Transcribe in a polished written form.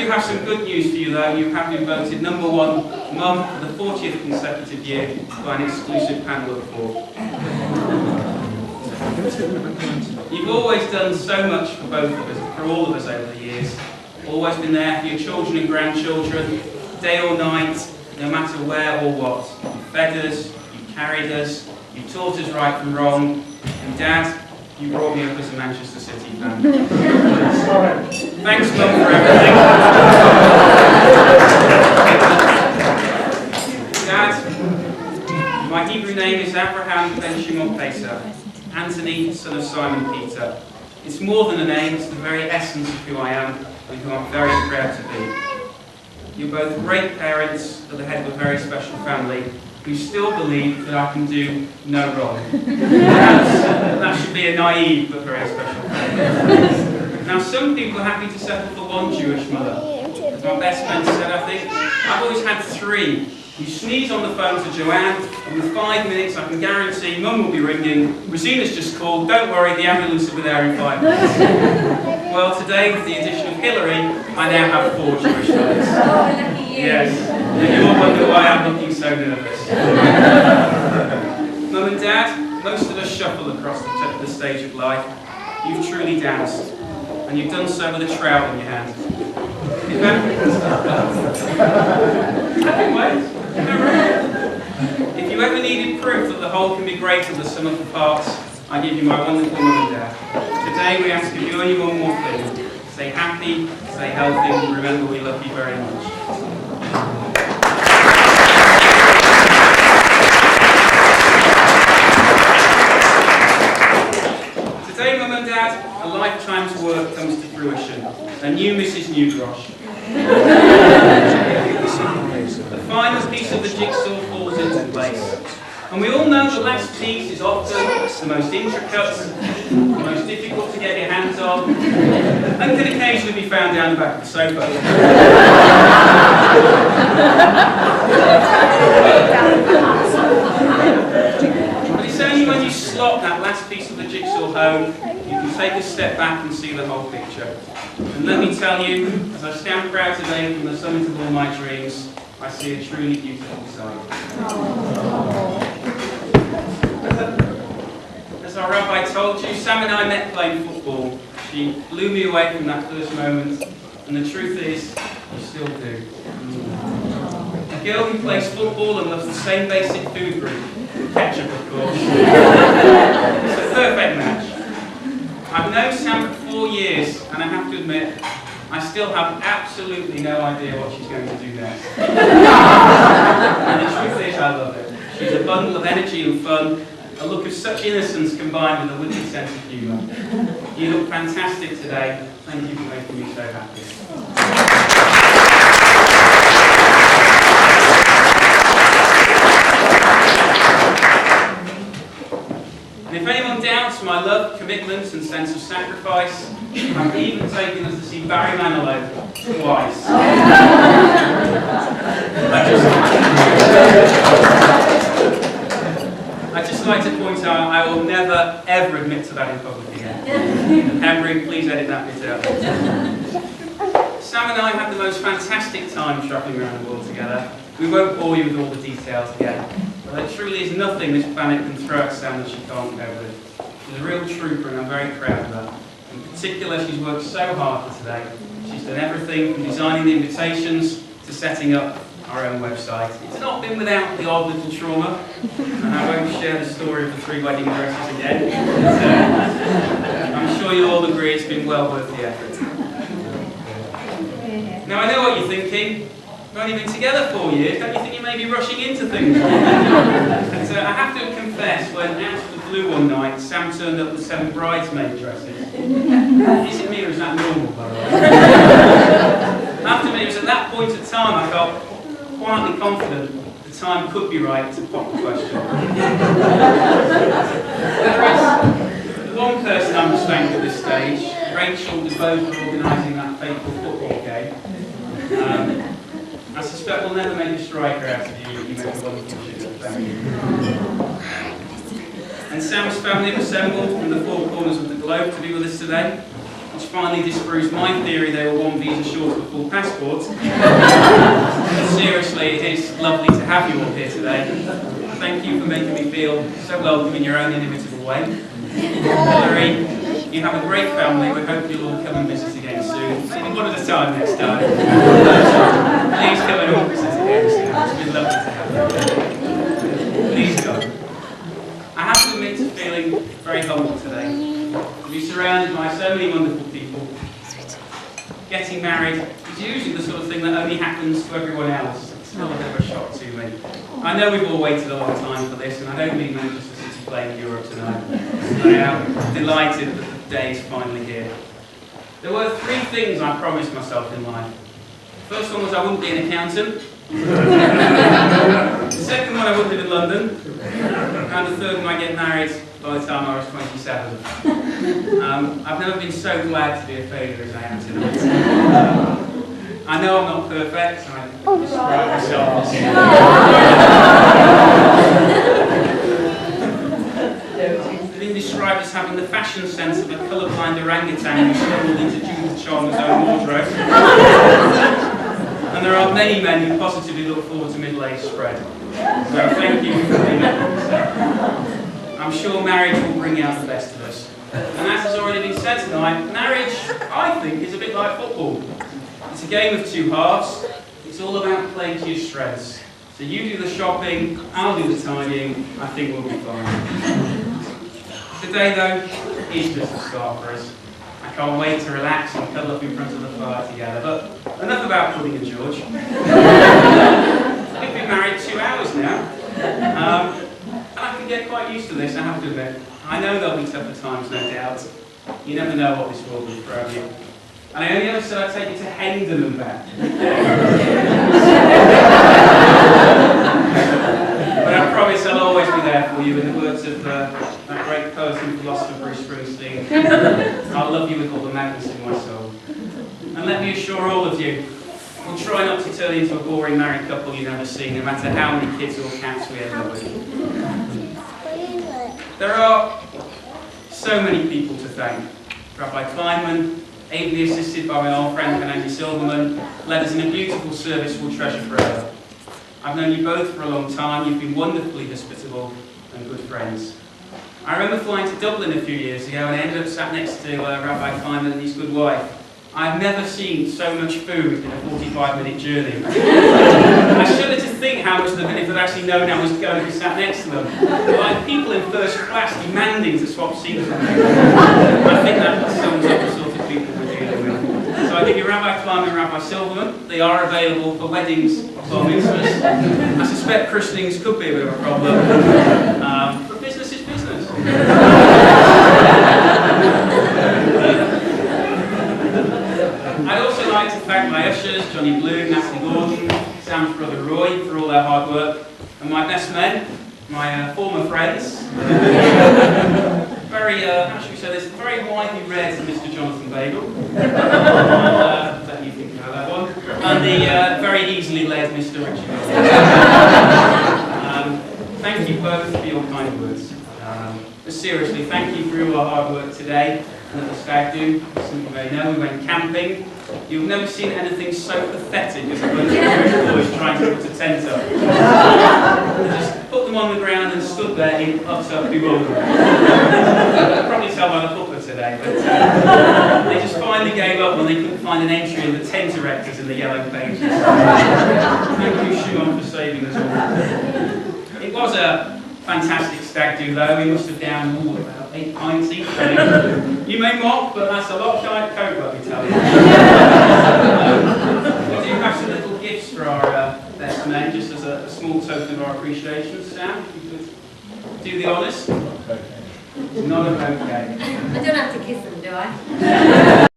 do have some good news for you though. You have been voted #1 mum for the 40th consecutive year by an exclusive panel of 4. You've always done so much for both of us, for all of us over the years. Always been there for your children and grandchildren, day or night, no matter where or what. You fed us, you carried us, you taught us right from wrong, and Dad, you brought me up as a Manchester City fan. Thanks, Mum, for everything. Dad, my Hebrew name is Abraham ben Shimon Pesach, Anthony, son of Simon Peter. It's more than a name, it's the very essence of who I am and who I'm very proud to be. You're both great parents at the head of a very special family who still believe that I can do no wrong. That should be a naive but very special family. Now, some people are happy to settle for one Jewish mother. As my best friend said, I think, I've always had 3. You sneeze on the phone to Joanne, and with 5 minutes I can guarantee Mum will be ringing. Rosina's just called, don't worry, the ambulance will be there in 5 minutes. Well, today, with the addition of Hillary, I now have 4 Jewish mothers. Oh, lucky you. Yes, and you all wonder why I'm looking so nervous. Mum and Dad, most of us shuffle across the stage of life. You've truly danced, and you've done so with a trowel in your hand. If you ever needed proof that the whole can be greater than the sum of the parts, I give you my wonderful Mum and Dad. Today we ask of you only one more thing. Stay happy, stay healthy, and remember we love you very much. Today, Mum and Dad, a lifetime's work comes to fruition. A new Mrs. Newgrosh. The final piece of the jigsaw falls into place. And we all know the last piece is often the most intricate, the most difficult to get your hands on, and can occasionally be found down the back of the sofa. But it's only when you slot that last piece of the jigsaw home, you can take a step back and see the whole picture. And let me tell you, as I stand proud today from the summit of all my dreams, I see a truly beautiful sight. As our rabbi told you, Sam and I met playing football. She blew me away from that first moment, and the truth is, you still do. A girl who plays football and loves the same basic food group, ketchup of course. It's a perfect match. I've known Sam for 4 years, and I have to admit, I still have absolutely no idea what she's going to do next. And the truth is, I love it. She's a bundle of energy and fun, a look of such innocence combined with a wicked sense of humour. You look fantastic today. Thank you for making me so happy. And if anyone doubts my love, commitment and sense of sacrifice, I'm even taking us to see Barry Manilow twice. I'd just like to point out I will never ever admit to that in public again. And Henry, please edit that bit out. Sam and I had the most fantastic time travelling around the world together. We won't bore you with all the details again, but there truly is nothing this planet can throw at Sam that she can't go with. She's a real trooper and I'm very proud of her. In particular, she's worked so hard for today. She's done everything from designing the invitations to setting up our own website. It's not been without the odd little trauma, and I won't share the story of the 3 wedding dresses again, but I'm sure you'll all agree it's been well worth the effort. Now I know what you're thinking. We've only been together 4 years, don't you think you may be rushing into things? And I have to confess, when out of the blue one night, Sam turned up with 7 bridesmaid dresses. Is it me or is that normal, by the way? After me, it was at that point of time I felt quietly confident the time could be right to pop the question. There is one person I'm most thankful at this stage. Rachel was both for organising that fateful football game. I suspect we'll never make a striker out of you. You make a wonderful shooter. Thank you. And Sam's family have assembled from the 4 corners of the globe to be with us today. which finally disproves my theory they were one visa short of a full passport. But seriously, it is lovely to have you all here today. Thank you for making me feel so welcome in your own inimitable way. Hilary, you have a great family. We hope you'll all come and visit again soon. Maybe one at a time next time. Please come and all visit again soon. It's been lovely to have you. Please go. I have to admit to feeling very humble today. To be surrounded by so many wonderful people. Getting married is usually the sort of thing that only happens to everyone else. It's still a bit of a shock to me. I know we've all waited a long time for this, and I don't mean Manchester City playing Europe tonight. I am delighted that the day is finally here. There were 3 things I promised myself in life. The first one was I wouldn't be an accountant. The second one, I wouldn't live in London. And the third one, I'd get married by the time I was 27. I've never been so glad to be a failure as I am tonight. I know I'm not perfect, and I describe myself as I've been described as having the fashion sense of a colourblind orangutan who stumbled into Judith Chong's own wardrobe. And there are many men who positively look forward to middle-age spread. So thank you for being here. I'm sure marriage will bring out the best of us. And as has already been said tonight, marriage, I think, is a bit like football. It's a game of 2 halves. It's all about playing to your strengths. So you do the shopping, I'll do the tidying. I think we'll be fine. Today, though, is just a start for us. I can't wait to relax and cuddle up in front of the fire together. But enough about Pudding and George. We've been married 2 hours now. And I can get quite used to this, I have to admit. I know there'll be tougher times, no doubt. You never know what this world will throw you. And I only ever said I'd take you to Hendon and back. But I promise I'll always be there for you, in the words of that great poet and philosopher Bruce Springsteen. I'll love you with all the madness in my soul. And let me assure all of you, we'll try not to turn into a boring married couple you've never seen, no matter how many kids or cats we end up with. There are so many people to thank. Rabbi Kleinman, ably assisted by my old friend Andy Silverman, led us in a beautiful service we'll treasure forever. I've known you both for a long time. You've been wonderfully hospitable and good friends. I remember flying to Dublin a few years ago and I ended up sat next to Rabbi Kleinman and his good wife. I've never seen so much food in a 45-minute journey. I shudder to think how much of them, if I'd actually known I was going to be sat next to them. Like people in first class demanding to swap seats with me. I think that sums up the sort of people we're dealing with. So I give you Rabbi Kleinman and Rabbi Silverman. They are available for weddings or bar mitzvahs. I suspect christenings could be a bit of a problem. But business is business. I'd also like to thank my ushers, Johnny Bloom, Natalie Gordon, Sam's brother Roy, for all their hard work, and my best men, my former friends. Very, how should we say this, very widely read Mr. Jonathan Bagel. Let you think about that one. And the very easily led Mr. Richard. Thank you both for your kind words. But seriously, thank you for all our hard work today. And at the stag do, as some of you may know, we went camping. You've never seen anything so pathetic as a bunch of Jewish boys trying to put a tent up. They just put them on the ground and stood there in utter bewilderment. You can probably tell by the pupper today, but they just finally gave up when they couldn't find an entry in the tent erectors in the yellow pages. Thank you, Shimon, for saving us all. It was a fantastic stag do though. We must have downed about 8 pints each. You may mock, but that's a lot of Diet Coke, let me tell you. We do have some little gifts for our best men, just as a small token of our appreciation. Sam, if you could do the honours. Not a bouquet. I don't have to kiss them, do I?